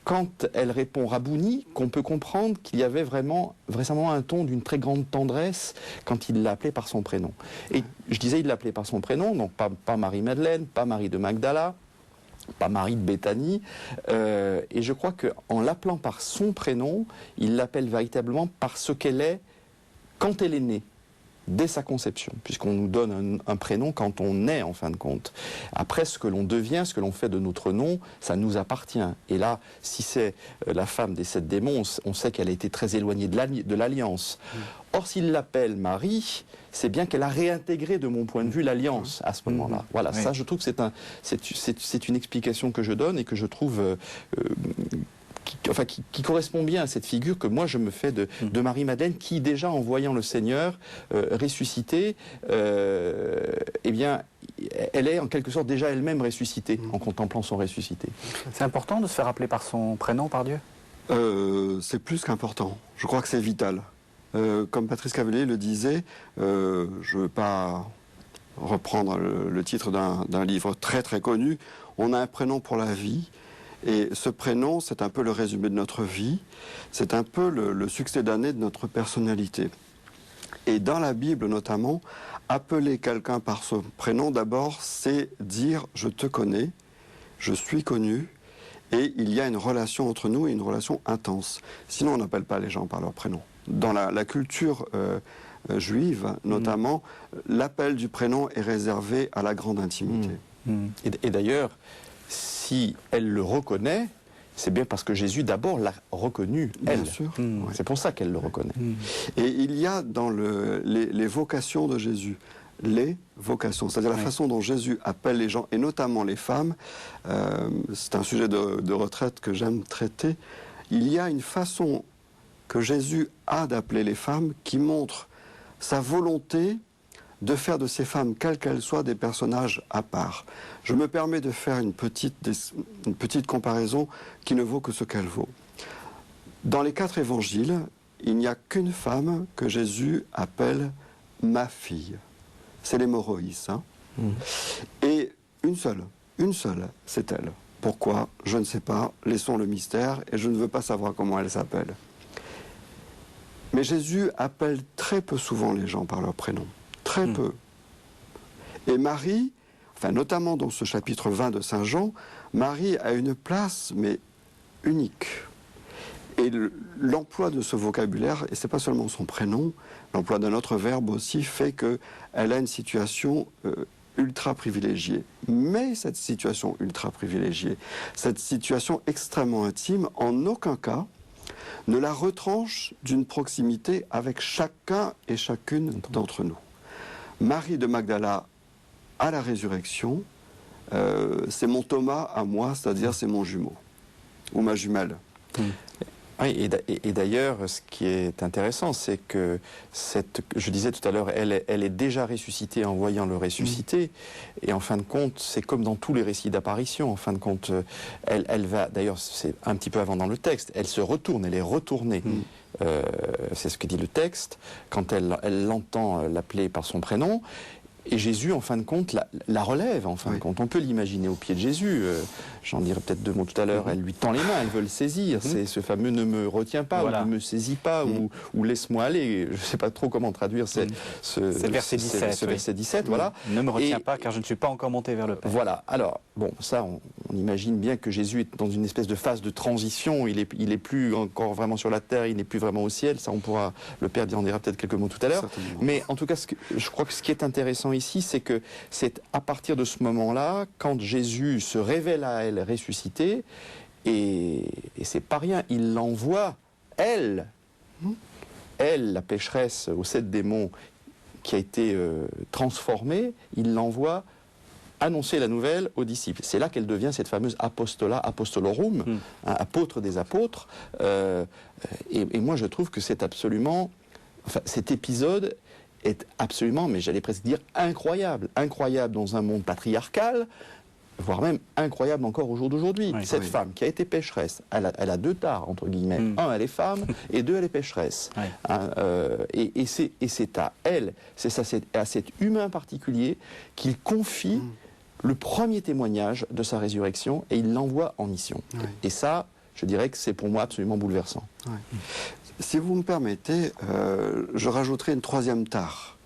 quand elle répond Rabouni qu'on peut comprendre qu'il y avait vraisemblablement un ton d'une très grande tendresse quand il l'appelait par son prénom. Et je disais, il l'appelait par son prénom, donc pas Marie-Madeleine, pas Marie de Magdala, pas Marie de Béthanie. Et je crois qu'en l'appelant par son prénom, il l'appelle véritablement par ce qu'elle est quand elle est née, dès sa conception, puisqu'on nous donne un prénom quand on naît, en fin de compte. Après, ce que l'on devient, ce que l'on fait de notre nom, ça nous appartient. Et là, si c'est la femme des 7 démons, on sait qu'elle a été très éloignée de l'alliance. Or, s'il l'appelle Marie, c'est bien qu'elle a réintégré, de mon point de vue, l'alliance à ce moment-là. Voilà, ça, je trouve que c'est une explication que je donne et que je trouve... qui correspond bien à cette figure que moi je me fais de Marie-Madeleine, qui déjà en voyant le Seigneur ressuscité, eh bien, elle est en quelque sorte déjà elle-même ressuscitée en contemplant son ressuscité. C'est important de se faire appeler par son prénom, par Dieu? C'est plus qu'important. Je crois que c'est vital. Comme Patrice Cavelier le disait, je ne veux pas reprendre le titre d'un livre très très connu, on a un prénom pour la vie. Et ce prénom, c'est un peu le résumé de notre vie, c'est un peu le succès d'année de notre personnalité. Et dans la Bible notamment, appeler quelqu'un par son prénom, d'abord, c'est dire « je te connais, je suis connu », et il y a une relation entre nous et une relation intense. Sinon, on n'appelle pas les gens par leur prénom. Dans la culture juive, notamment, l'appel du prénom est réservé à la grande intimité. Et d'ailleurs, si elle le reconnaît, c'est bien parce que Jésus d'abord l'a reconnu, elle. Bien sûr. C'est pour ça qu'elle le reconnaît. Et il y a dans les vocations de Jésus, les vocations, c'est-à-dire la façon dont Jésus appelle les gens, et notamment les femmes, c'est un sujet de retraite que j'aime traiter, il y a une façon que Jésus a d'appeler les femmes qui montre sa volonté de faire de ces femmes, quelles qu'elles soient, des personnages à part. Je me permets de faire une petite comparaison qui ne vaut que ce qu'elle vaut. Dans les 4 évangiles, il n'y a qu'une femme que Jésus appelle « ma fille ». C'est l'hémorrhoïs. Hein. Et une seule, c'est elle. Pourquoi? Je ne sais pas, laissons le mystère, et je ne veux pas savoir comment elle s'appelle. Mais Jésus appelle très peu souvent les gens par leur prénom. Très peu. Et Marie, enfin notamment dans ce chapitre 20 de Saint Jean, Marie a une place, mais unique. Et l'emploi de ce vocabulaire, et ce n'est pas seulement son prénom, l'emploi d'un autre verbe aussi fait qu'elle a une situation ultra privilégiée. Mais cette situation ultra privilégiée, cette situation extrêmement intime, en aucun cas ne la retranche d'une proximité avec chacun et chacune d'entre nous. Marie de Magdala à la résurrection, c'est mon Thomas à moi, c'est-à-dire c'est mon jumeau, ou ma jumelle. Oui, et d'ailleurs, ce qui est intéressant, c'est que, je disais tout à l'heure, elle est déjà ressuscitée en voyant le ressuscité, et en fin de compte, c'est comme dans tous les récits d'apparition, en fin de compte, elle va, d'ailleurs, c'est un petit peu avant dans le texte, elle se retourne, elle est retournée. C'est ce que dit le texte, quand elle l'entend l'appeler par son prénom. Et Jésus, en fin de compte, la relève, en fin de compte. On peut l'imaginer au pied de Jésus. J'en dirai peut-être deux mots tout à l'heure. Elle lui tend les mains, elle veut le saisir. C'est ce fameux « ne me retiens pas » ou « ne me saisis pas » ou « laisse-moi aller ». Je ne sais pas trop comment traduire ce verset 17. Ce verset 17, voilà. Ne me retiens pas, car je ne suis pas encore monté vers le Père. Voilà. Alors, bon, ça, on imagine bien que Jésus est dans une espèce de phase de transition. Il est plus encore vraiment sur la terre, il n'est plus vraiment au ciel. Ça, le Père en dira peut-être quelques mots tout à l'heure. Mais en tout cas, je crois que ce qui est intéressant ici, c'est que c'est à partir de ce moment-là, quand Jésus se révèle à elle ressuscitée, et c'est pas rien, il l'envoie, elle, la pécheresse aux 7 démons qui a été transformée, il l'envoie annoncer la nouvelle aux disciples. C'est là qu'elle devient cette fameuse apostolorum, apôtre des apôtres. Et moi, je trouve que c'est absolument... Enfin, cet épisode est absolument, mais j'allais presque dire incroyable. Incroyable dans un monde patriarcal, voire même incroyable encore au jour d'aujourd'hui. Cette femme qui a été pécheresse, elle a 2 tares, entre guillemets. Un, elle est femme, et 2, elle est pécheresse. Et c'est à elle, c'est à cet humain particulier qu'il confie le premier témoignage de sa résurrection, et il l'envoie en mission. Et ça, je dirais que c'est pour moi absolument bouleversant. Si vous me permettez, je rajouterai une 3e tare.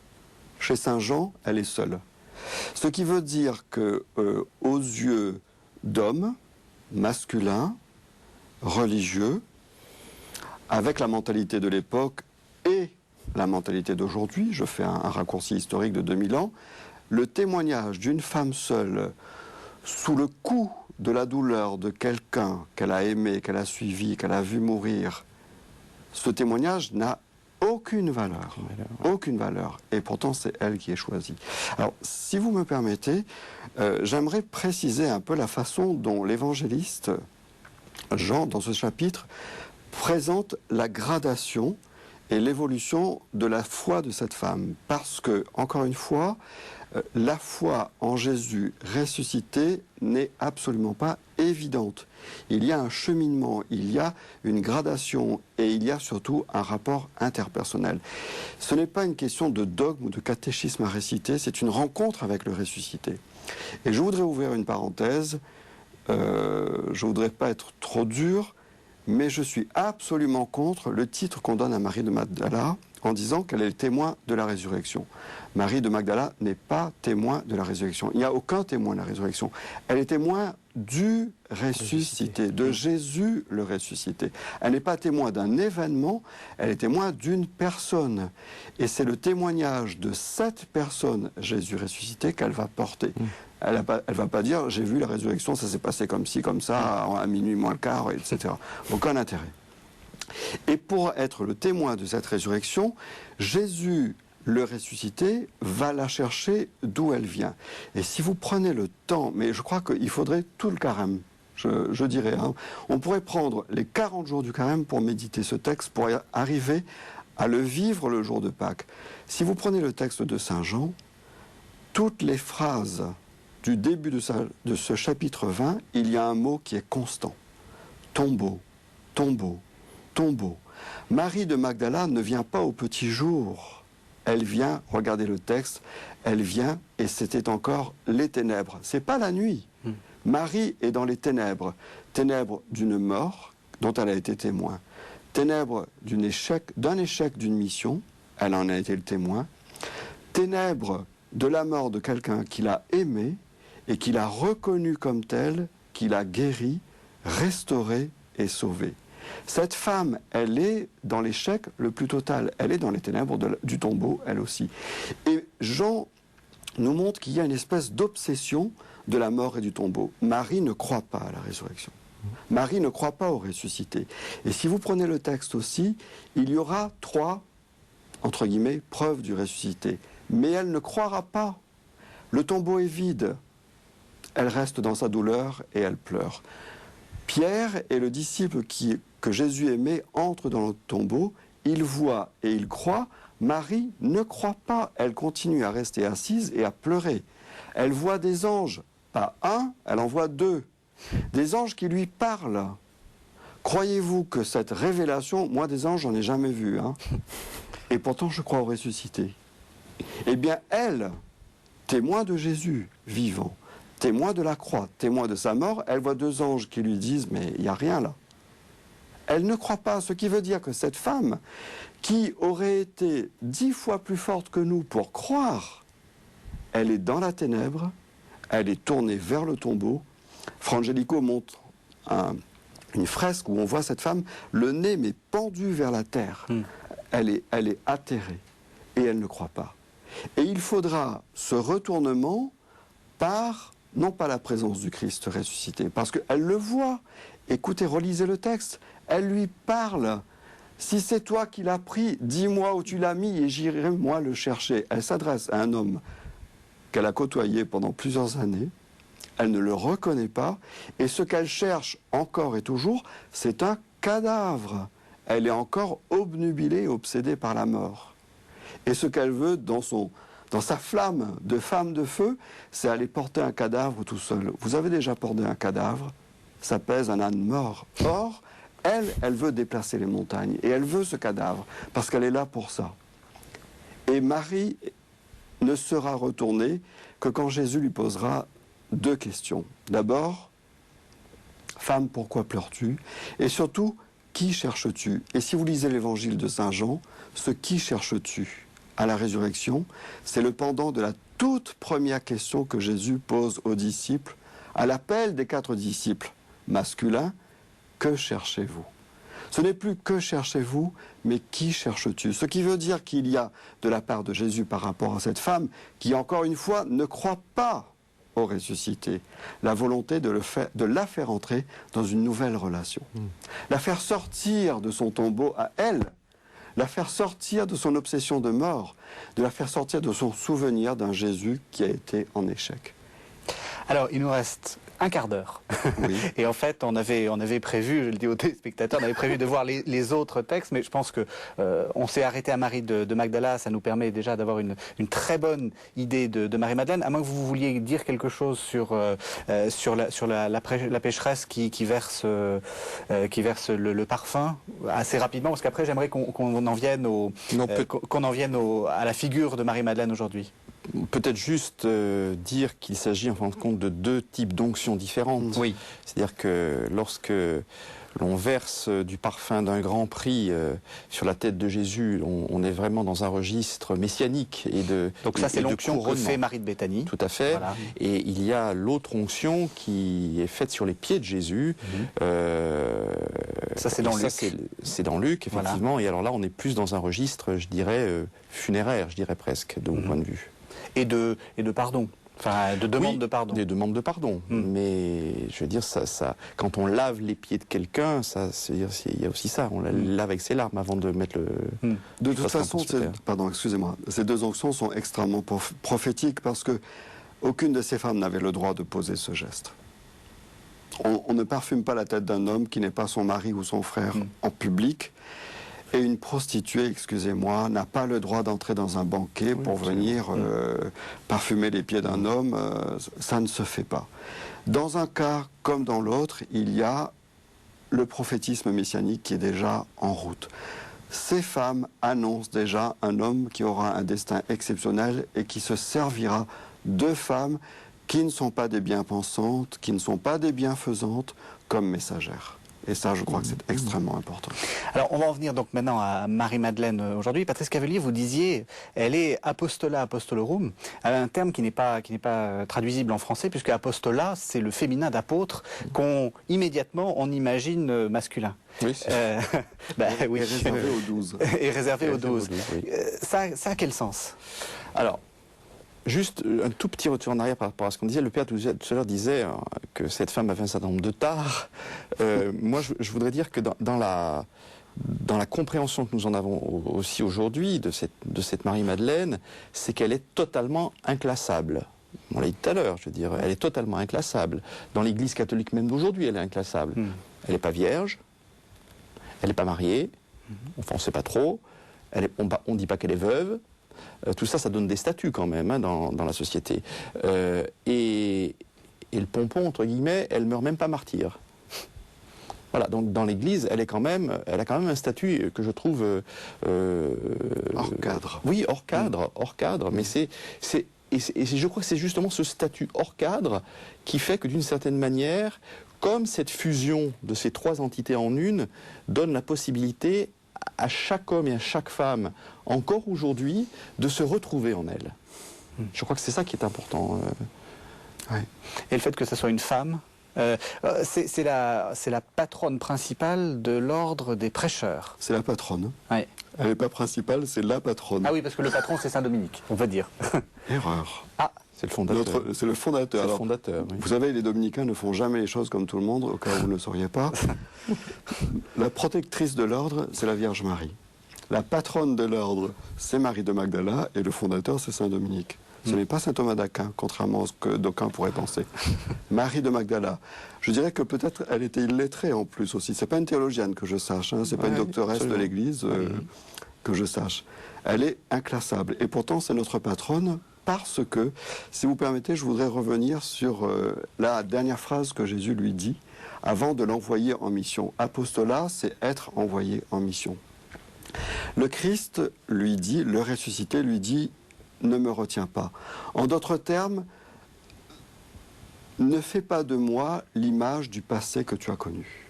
Chez Saint Jean, elle est seule. Ce qui veut dire que, aux yeux d'hommes, masculins, religieux, avec la mentalité de l'époque et la mentalité d'aujourd'hui, je fais un raccourci historique de 2000 ans, le témoignage d'une femme seule, sous le coup de la douleur de quelqu'un qu'elle a aimé, qu'elle a suivi, qu'elle a vu mourir, ce témoignage n'a aucune valeur. Aucune valeur. Et pourtant, c'est elle qui est choisie. Alors, si vous me permettez, j'aimerais préciser un peu la façon dont l'évangéliste Jean, dans ce chapitre, présente la gradation et l'évolution de la foi de cette femme. Parce que, encore une fois, la foi en Jésus ressuscité n'est absolument pas évidente. Il y a un cheminement, il y a une gradation et il y a surtout un rapport interpersonnel. Ce n'est pas une question de dogme ou de catéchisme à réciter, c'est une rencontre avec le ressuscité. Et je voudrais ouvrir une parenthèse, je ne voudrais pas être trop dur, mais je suis absolument contre le titre qu'on donne à Marie de Magdala en disant qu'elle est le témoin de la résurrection. Marie de Magdala n'est pas témoin de la résurrection. Il n'y a aucun témoin de la résurrection. Elle est témoin du ressuscité, de Jésus le ressuscité. Elle n'est pas témoin d'un événement, elle est témoin d'une personne. Et c'est le témoignage de cette personne, Jésus ressuscité, qu'elle va porter. Elle ne va pas dire « j'ai vu la résurrection, ça s'est passé comme ci, comme ça, à minuit moins le quart, etc. » Aucun intérêt. Et pour être le témoin de cette résurrection, Jésus, le ressuscité, va la chercher d'où elle vient. Et si vous prenez le temps, mais je crois qu'il faudrait tout le carême, je dirais, on pourrait prendre les 40 jours du carême pour méditer ce texte, pour arriver à le vivre le jour de Pâques. Si vous prenez le texte de Saint Jean, toutes les phrases du début de ce chapitre 20, il y a un mot qui est constant. Tombeau, tombeau, tombeau. Marie de Magdala ne vient pas au petit jour. Elle vient, regardez le texte, elle vient et c'était encore les ténèbres. C'est pas la nuit. Marie est dans les ténèbres. Ténèbres d'une mort dont elle a été témoin. Ténèbres d'un échec d'une mission, elle en a été le témoin. Ténèbres de la mort de quelqu'un qu'il a aimé et qu'il a reconnu comme tel, qu'il a guéri, restauré et sauvé. Cette femme, elle est dans l'échec le plus total. Elle est dans les ténèbres du tombeau, elle aussi. Et Jean nous montre qu'il y a une espèce d'obsession de la mort et du tombeau. Marie ne croit pas à la résurrection. Marie ne croit pas au ressuscité. Et si vous prenez le texte aussi, il y aura 3, entre guillemets, preuves du ressuscité. Mais elle ne croira pas. Le tombeau est vide. Elle reste dans sa douleur et elle pleure. Pierre est le disciple que Jésus aimait, entre dans le tombeau. Il voit et il croit. Marie ne croit pas. Elle continue à rester assise et à pleurer. Elle voit des anges. Pas un, elle en voit 2. Des anges qui lui parlent. Croyez-vous que cette révélation, moi des anges, j'en ai jamais vu. Et pourtant, je crois au ressuscité. Eh bien, elle, témoin de Jésus vivant, témoin de la croix, témoin de sa mort, elle voit 2 anges qui lui disent « mais il n'y a rien là ». Elle ne croit pas, ce qui veut dire que cette femme, qui aurait été 10 fois plus forte que nous pour croire, elle est dans la ténèbre, elle est tournée vers le tombeau. Frangelico montre une fresque où on voit cette femme, le nez mais pendu vers la terre. Elle est atterrée et elle ne croit pas. Et il faudra ce retournement par, non pas la présence du Christ ressuscité, parce qu'elle le voit. Écoutez, relisez le texte. Elle lui parle. Si c'est toi qui l'as pris, dis-moi où tu l'as mis et j'irai moi le chercher. Elle s'adresse à un homme qu'elle a côtoyé pendant plusieurs années. Elle ne le reconnaît pas. Et ce qu'elle cherche encore et toujours, c'est un cadavre. Elle est encore obnubilée, obsédée par la mort. Et ce qu'elle veut dans sa flamme de femme de feu, c'est aller porter un cadavre tout seul. Vous avez déjà porté un cadavre, ça pèse un âne mort. Or, elle veut déplacer les montagnes et elle veut ce cadavre parce qu'elle est là pour ça. Et Marie ne sera retournée que quand Jésus lui posera 2 questions. D'abord, femme, pourquoi pleures-tu? Et surtout, qui cherches-tu? Et si vous lisez l'évangile de Saint Jean, ce qui cherches-tu à la résurrection, c'est le pendant de la toute première question que Jésus pose aux disciples, à l'appel des 4 disciples masculins. Que cherchez-vous? Ce n'est plus que cherchez-vous, mais qui cherches-tu? Ce qui veut dire qu'il y a de la part de Jésus par rapport à cette femme qui, encore une fois, ne croit pas au ressuscité, la volonté de la faire entrer dans une nouvelle relation. La faire sortir de son tombeau à elle, la faire sortir de son obsession de mort, de la faire sortir de son souvenir d'un Jésus qui a été en échec. Alors, il nous reste un quart d'heure. Oui. Et en fait, on avait prévu, je le dis aux téléspectateurs, on avait prévu de voir les autres textes, mais je pense que on s'est arrêté à Marie de Magdala. Ça nous permet déjà d'avoir une très bonne idée de Marie-Madeleine. À moins que vous vouliez dire quelque chose sur la pécheresse qui verse le parfum assez rapidement, parce qu'après j'aimerais qu'on en vienne à la figure de Marie-Madeleine aujourd'hui. Peut-être juste dire qu'il s'agit en fin de compte de 2 types d'onctions différentes. Oui. C'est-à-dire que lorsque l'on verse du parfum d'un grand prix sur la tête de Jésus, on est vraiment dans un registre messianique. Donc ça, c'est l'onction que fait Marie de Béthanie. Tout à fait. Voilà. Et il y a l'autre onction qui est faite sur les pieds de Jésus. Ça, c'est dans Luc. C'est dans Luc, effectivement. Voilà. Et alors là, on est plus dans un registre, je dirais, funéraire, je dirais presque, de mon point de vue. Et de pardon. Enfin, de demande de pardon. Des demandes de pardon. Mais je veux dire, quand on lave les pieds de quelqu'un, il y a aussi ça. On la lave avec ses larmes avant de mettre le. De toute façon, excusez-moi, ces 2 onctions sont extrêmement prophétiques parce que aucune de ces femmes n'avait le droit de poser ce geste. On ne parfume pas la tête d'un homme qui n'est pas son mari ou son frère en public. Et une prostituée, excusez-moi, n'a pas le droit d'entrer dans un banquet pour venir parfumer les pieds d'un homme. Ça ne se fait pas. Dans un cas comme dans l'autre, il y a le prophétisme messianique qui est déjà en route. Ces femmes annoncent déjà un homme qui aura un destin exceptionnel et qui se servira de femmes qui ne sont pas des bien-pensantes, qui ne sont pas des bienfaisantes, comme messagères. Et ça, je crois que c'est extrêmement important. Alors, on va en venir donc maintenant à Marie-Madeleine aujourd'hui. Patrice Cavelier, vous disiez, elle est apostola apostolorum. Elle a un terme qui n'est pas traduisible en français, puisque apostola, c'est le féminin d'apôtre, immédiatement on imagine masculin. Oui. Oui. Et réservé aux 12. Et réservé aux 12. Oui. Ça a quel sens? Alors, juste un tout petit retour en arrière par rapport à ce qu'on disait. Le père tout à l'heure disait que cette femme avait un certain nombre de tares. Moi, je voudrais dire que dans la compréhension que nous en avons aussi aujourd'hui de cette Marie-Madeleine, c'est qu'elle est totalement inclassable. On l'a dit tout à l'heure, je veux dire, elle est totalement inclassable. Dans l'Église catholique même d'aujourd'hui, elle est inclassable. Elle n'est pas vierge, elle n'est pas mariée, enfin on ne sait pas trop, on ne dit pas qu'elle est veuve. Tout ça, ça donne des statuts quand même dans la société. Et le pompon, entre guillemets, elle meurt même pas martyre. Voilà, donc dans l'Église, elle a quand même un statut que je trouve hors cadre. Oui, hors cadre, mais c'est je crois que c'est justement ce statut hors cadre qui fait que d'une certaine manière, comme cette fusion de ces trois entités en une donne la possibilité à chaque homme et à chaque femme, encore aujourd'hui, de se retrouver en elle. Je crois que c'est ça qui est important. Ouais. Et le fait que ce soit une femme, c'est la patronne principale de l'ordre des prêcheurs. C'est la patronne. Ouais. Elle n'est pas principale, c'est la patronne. Ah oui, parce que le patron, c'est Saint-Dominique, on va dire. Erreur. Ah, C'est le fondateur. C'est le fondateur. C'est le Alors, fondateur, oui. vous savez, les dominicains ne font jamais les choses comme tout le monde, au cas où vous ne le sauriez pas. La protectrice de l'ordre, c'est la Vierge Marie. La patronne de l'ordre, c'est Marie de Magdala, et le fondateur, c'est Saint-Dominique. Ce n'est pas saint Thomas d'Aquin, contrairement à ce que d'aucuns pourraient penser. Marie de Magdala. Je dirais que peut-être elle était illettrée en plus aussi. C'est pas une théologienne que je sache, hein. C'est pas une doctoresse absolument. de l'Église que je sache. Elle est inclassable. Et pourtant, c'est notre patronne parce que, si vous permettez, je voudrais revenir sur la dernière phrase que Jésus lui dit avant de l'envoyer en mission. Apostolat, c'est être envoyé en mission. Le Christ lui dit, le ressuscité lui dit, ne me retiens pas. En d'autres termes, ne fais pas de moi l'image du passé que tu as connu.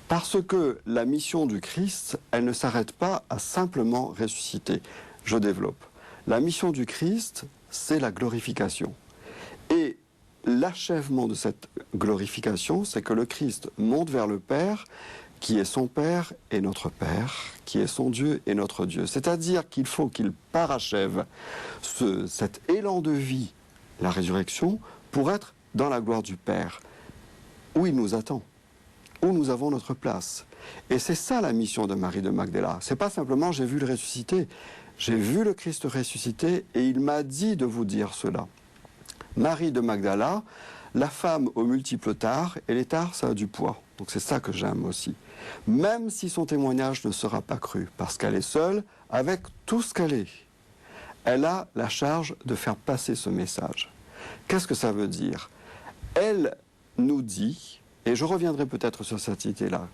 Parce que la mission du Christ, elle ne s'arrête pas à simplement ressusciter. Je développe. La mission du Christ, c'est la glorification. Et l'achèvement de cette glorification, c'est que le Christ monte vers le Père, qui est son Père et notre Père, qui est son Dieu et notre Dieu. C'est-à-dire qu'il faut qu'il parachève cet élan de vie, la résurrection, pour être dans la gloire du Père, où il nous attend, où nous avons notre place. Et c'est ça la mission de Marie de Magdala. C'est pas simplement j'ai vu le ressuscité, j'ai vu le Christ ressuscité et il m'a dit de vous dire cela. Marie de Magdala, la femme aux multiples tares, et les tares, ça a du poids. Donc c'est ça que j'aime aussi. Même si son témoignage ne sera pas cru, parce qu'elle est seule, avec tout ce qu'elle est, elle a la charge de faire passer ce message. Qu'est-ce que ça veut dire? Elle nous dit, et je reviendrai peut-être sur cette idée-là,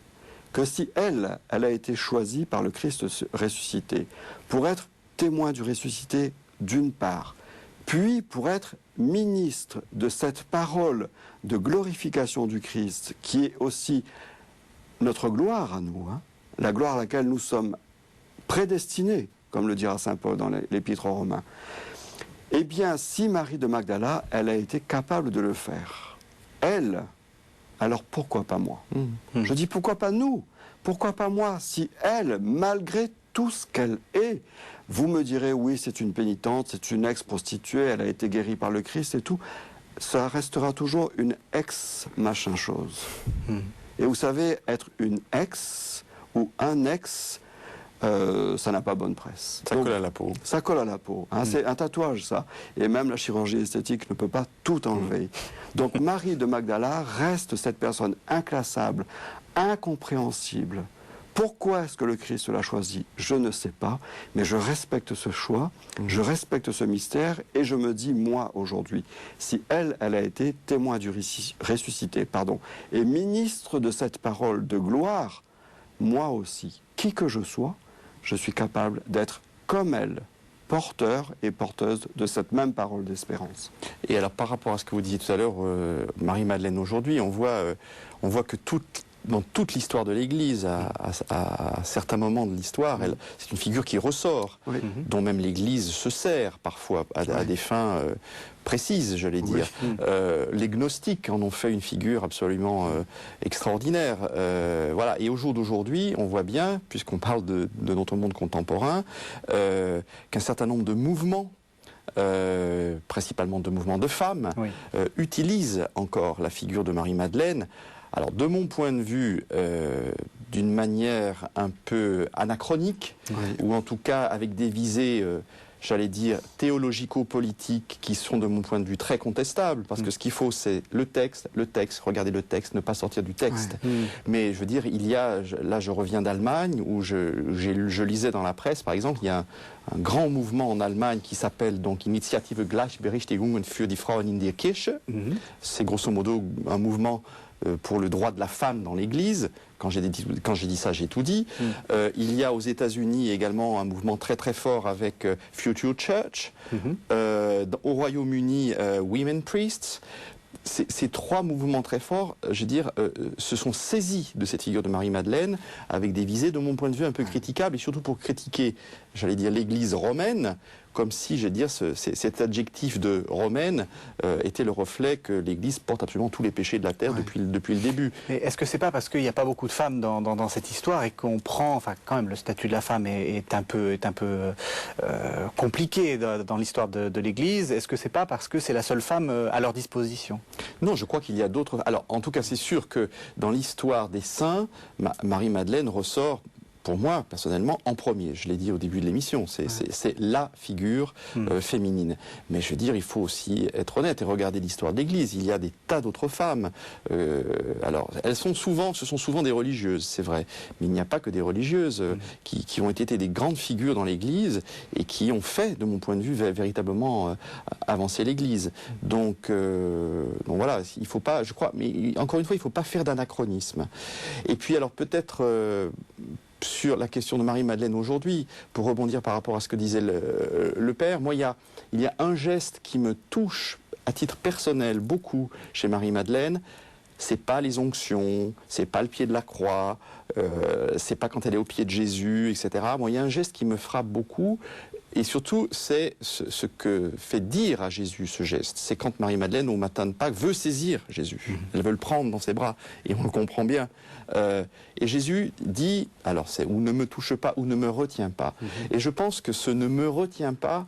que si elle a été choisie par le Christ ressuscité pour être témoin du ressuscité d'une part, puis pour être ministre de cette parole de glorification du Christ, qui est aussi notre gloire à nous, hein, la gloire à laquelle nous sommes prédestinés, comme le dira saint Paul dans l'Épître aux Romains. Eh bien, si Marie de Magdala, elle a été capable de le faire, elle, alors pourquoi pas moi? Je dis pourquoi pas nous? Pourquoi pas moi? Si elle, malgré tout ce qu'elle est, vous me direz oui, c'est une pénitente, c'est une ex-prostituée, elle a été guérie par le Christ et tout, ça restera toujours une ex-machin chose. Et vous savez, être une ex ou un ex, ça n'a pas bonne presse. Ça colle à la peau. Ça colle à la peau. Hein, c'est un tatouage, ça. Et même la chirurgie esthétique ne peut pas tout enlever. Donc Marie de Magdala reste cette personne inclassable, incompréhensible. Pourquoi est-ce que le Christ l'a choisi? Je ne sais pas, mais je respecte ce choix, je respecte ce mystère, et je me dis, moi, aujourd'hui, si elle a été témoin du ressuscité, et ministre de cette parole de gloire, moi aussi, qui que je sois, je suis capable d'être comme elle, porteur et porteuse de cette même parole d'espérance. Et alors, par rapport à ce que vous disiez tout à l'heure, Marie-Madeleine, aujourd'hui, on voit que dans toute l'histoire de l'Église, à certains moments de l'histoire, c'est une figure qui ressort, dont même l'Église se sert parfois à des fins précises, j'allais dire. Les gnostiques en ont fait une figure absolument extraordinaire. Voilà. Et au jour d'aujourd'hui, on voit bien, puisqu'on parle de notre monde contemporain, qu'un certain nombre de mouvements, principalement de mouvements de femmes, utilisent encore la figure de Marie-Madeleine. Alors, de mon point de vue, d'une manière un peu anachronique, ou en tout cas avec des visées, j'allais dire, théologico-politiques qui sont, de mon point de vue, très contestables, parce que ce qu'il faut, c'est le texte, regarder le texte, ne pas sortir du texte. Mais je veux dire, là je reviens d'Allemagne, où je lisais dans la presse, par exemple, il y a un grand mouvement en Allemagne qui s'appelle donc Initiative Gleichberechtigung für die Frauen in der Kirche. C'est grosso modo un mouvement pour le droit de la femme dans l'Église, quand j'ai dit ça, j'ai tout dit. Il y a aux États-Unis également un mouvement très très fort avec Future Church. Au Royaume-Uni, Women Priests. Ces trois mouvements très forts, je veux dire, se sont saisis de cette figure de Marie-Madeleine avec des visées, de mon point de vue, un peu critiquables, et surtout pour critiquer, j'allais dire, l'Église romaine, comme si, je veux dire, cet adjectif de romaine était le reflet que l'Église porte absolument tous les péchés de la terre depuis le début. Mais est-ce que c'est pas parce qu'il n'y a pas beaucoup de femmes dans cette histoire et qu'on prend, enfin quand même le statut de la femme est un peu compliqué dans l'histoire de l'Église. Est-ce que c'est pas parce que c'est la seule femme à leur disposition? Non, je crois qu'il y a d'autres. Alors, en tout cas, c'est sûr que dans l'histoire des saints, Marie-Madeleine ressort, pour moi, personnellement, en premier. Je l'ai dit au début de l'émission, c'est la figure féminine. Mais je veux dire, il faut aussi être honnête et regarder l'histoire de l'Église. Il y a des tas d'autres femmes. Alors, ce sont souvent des religieuses, c'est vrai. Mais il n'y a pas que des religieuses qui ont été des grandes figures dans l'Église et qui ont fait, de mon point de vue, véritablement avancer l'Église. Donc voilà, il faut pas, je crois, mais encore une fois, il ne faut pas faire d'anachronisme. Et puis, alors peut-être... sur la question de Marie-Madeleine aujourd'hui, pour rebondir par rapport à ce que disait le père, moi, il y a un geste qui me touche à titre personnel beaucoup chez Marie-Madeleine. C'est pas les onctions, c'est pas le pied de la croix, c'est pas quand elle est au pied de Jésus, etc. Moi, il y a un geste qui me frappe beaucoup. Et surtout, c'est ce que fait dire à Jésus ce geste. C'est quand Marie-Madeleine, au matin de Pâques, veut saisir Jésus. Elle veut le prendre dans ses bras. Et on le comprend bien. Et Jésus dit, alors c'est ou ne me touche pas ou ne me retiens pas. Et je pense que ce ne me retiens pas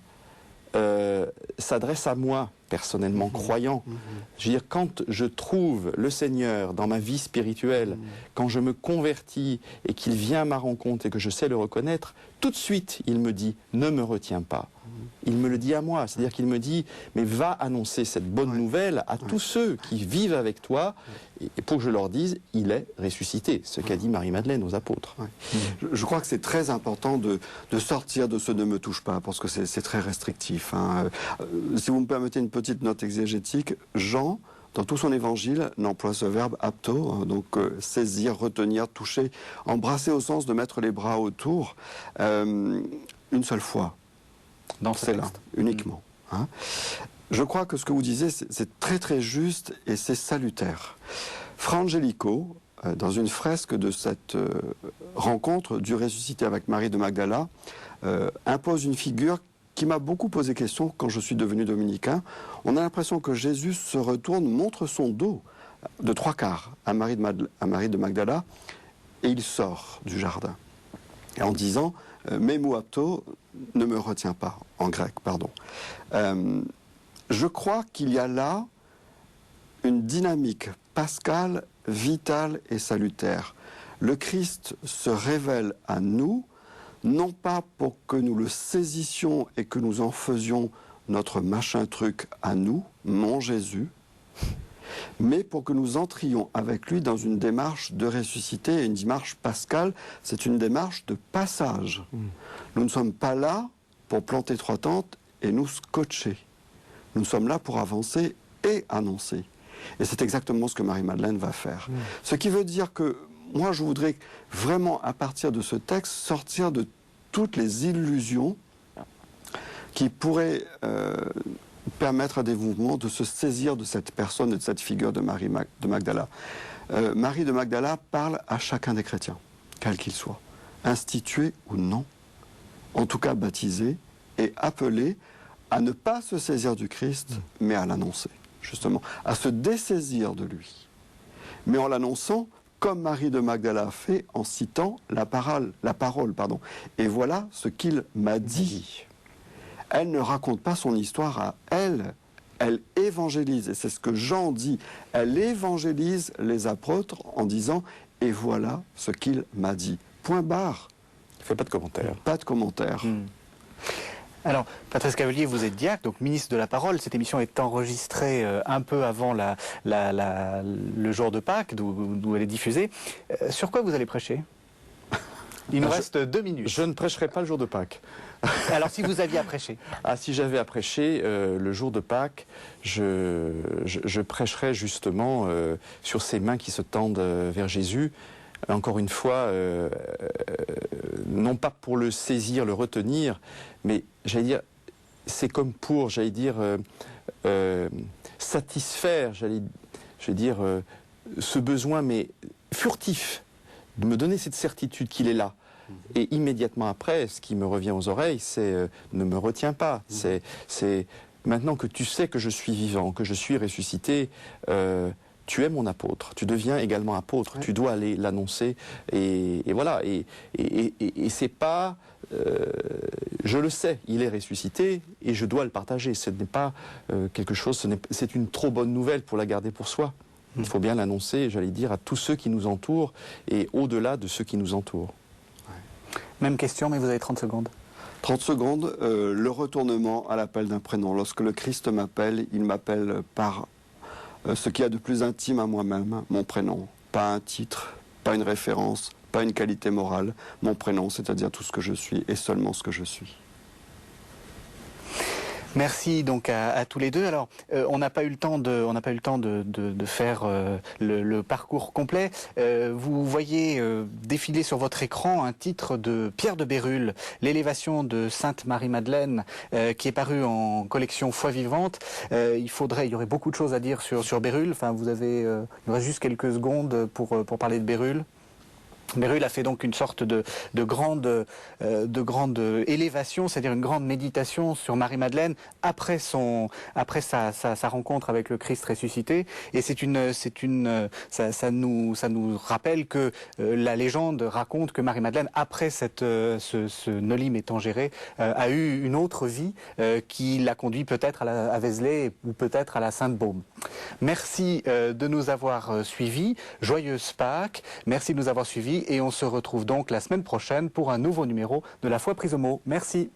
s'adresse à moi, personnellement croyant. Je veux dire, quand je trouve le Seigneur dans ma vie spirituelle, quand je me convertis et qu'il vient à ma rencontre et que je sais le reconnaître, tout de suite, il me dit « ne me retiens pas ». Il me le dit à moi, c'est-à-dire qu'il me dit « mais va annoncer cette bonne nouvelle à tous ceux qui vivent avec toi et pour que je leur dise « il est ressuscité », ce qu'a dit Marie-Madeleine aux apôtres. Je crois que c'est très important de sortir de ce « ne me touche pas » parce que c'est très restrictif. Si vous me permettez une petite note exégétique, Jean, dans tout son évangile, n'emploie ce verbe apto, donc saisir, retenir, toucher, embrasser au sens de mettre les bras autour, une seule fois. Dans ce texte. Là, uniquement. Je crois que ce que vous disiez, c'est très très juste et c'est salutaire. Fra Angelico, dans une fresque de cette rencontre du ressuscité avec Marie de Magdala, impose une figure qui m'a beaucoup posé question quand je suis devenu dominicain. On a l'impression que Jésus se retourne, montre son dos de trois quarts à Marie de Magdala et il sort du jardin. Et en disant « Memo apto » ne me retiens pas, en grec, pardon. Je crois qu'il y a là une dynamique pascale, vitale et salutaire. Le Christ se révèle à nous, non pas pour que nous le saisissions et que nous en faisions notre machin truc à nous, mon Jésus, mais pour que nous entrions avec lui dans une démarche de ressuscité, et une démarche pascale, c'est une démarche de passage. Nous ne sommes pas là pour planter trois tentes et nous scotcher. Nous sommes là pour avancer et annoncer. Et c'est exactement ce que Marie-Madeleine va faire. Ce qui veut dire que moi, je voudrais vraiment, à partir de ce texte, sortir de toutes les illusions qui pourraient permettre à des mouvements de se saisir de cette personne et de cette figure de Marie de Magdala. Marie de Magdala parle à chacun des chrétiens, quel qu'il soit, institué ou non, en tout cas baptisé, et appelé à ne pas se saisir du Christ, mais à l'annoncer, justement, à se dessaisir de lui, mais en l'annonçant comme Marie de Magdala a fait en citant la parole. Et voilà ce qu'il m'a dit. Elle ne raconte pas son histoire à elle, elle évangélise, et c'est ce que Jean dit, elle évangélise les apôtres en disant « et voilà ce qu'il m'a dit ». Point barre. Il ne fait pas de commentaire. Pas de commentaire. Alors, Patrice Cavelier, vous êtes diacre, donc ministre de la Parole. Cette émission est enregistrée un peu avant le jour de Pâques, d'où elle est diffusée. Sur quoi vous allez prêcher? Il nous reste 2 minutes. Je ne prêcherai pas le jour de Pâques. Alors, si vous aviez à prêcher? Si j'avais à prêcher le jour de Pâques, je prêcherais justement sur ces mains qui se tendent vers Jésus. encore une fois, non pas pour le saisir, le retenir, mais j'allais dire, c'est comme pour, j'allais dire, satisfaire, j'allais dire, ce besoin, mais furtif, de me donner cette certitude qu'il est là. Et immédiatement après, ce qui me revient aux oreilles, c'est ne me retiens pas. C'est maintenant que tu sais que je suis vivant, que je suis ressuscité, tu es mon apôtre. Tu deviens également apôtre. Ouais. Tu dois aller l'annoncer. Et voilà. Et c'est pas... je le sais, il est ressuscité et je dois le partager. Ce n'est pas quelque chose... C'est une trop bonne nouvelle pour la garder pour soi. Il faut bien l'annoncer, j'allais dire, à tous ceux qui nous entourent et au-delà de ceux qui nous entourent. Même question, mais vous avez 30 secondes. 30 secondes, le retournement à l'appel d'un prénom. Lorsque le Christ m'appelle, il m'appelle par ce qu'il y a de plus intime à moi-même, mon prénom. Pas un titre, pas une référence, pas une qualité morale. Mon prénom, c'est-à-dire tout ce que je suis et seulement ce que je suis. Merci donc à tous les deux. Alors, on n'a pas eu le temps de faire le parcours complet. Vous voyez défiler sur votre écran un titre de Pierre de Bérulle, l'élévation de Sainte Marie-Madeleine, qui est paru en collection Foi vivante. Il y aurait beaucoup de choses à dire sur Bérulle. Enfin, il y aurait juste quelques secondes pour parler de Bérulle. Bérulle a fait donc une sorte de grande élévation, c'est-à-dire une grande méditation sur Marie-Madeleine après sa rencontre avec le Christ ressuscité. Et ça nous rappelle que la légende raconte que Marie-Madeleine, après ce Noli me tangere, a eu une autre vie qui l'a conduit peut-être à Vézelay ou peut-être à la Sainte-Baume. Merci de nous avoir suivis. Joyeuse Pâques. Merci de nous avoir suivis. Et on se retrouve donc la semaine prochaine pour un nouveau numéro de La Foi prise au mot. Merci.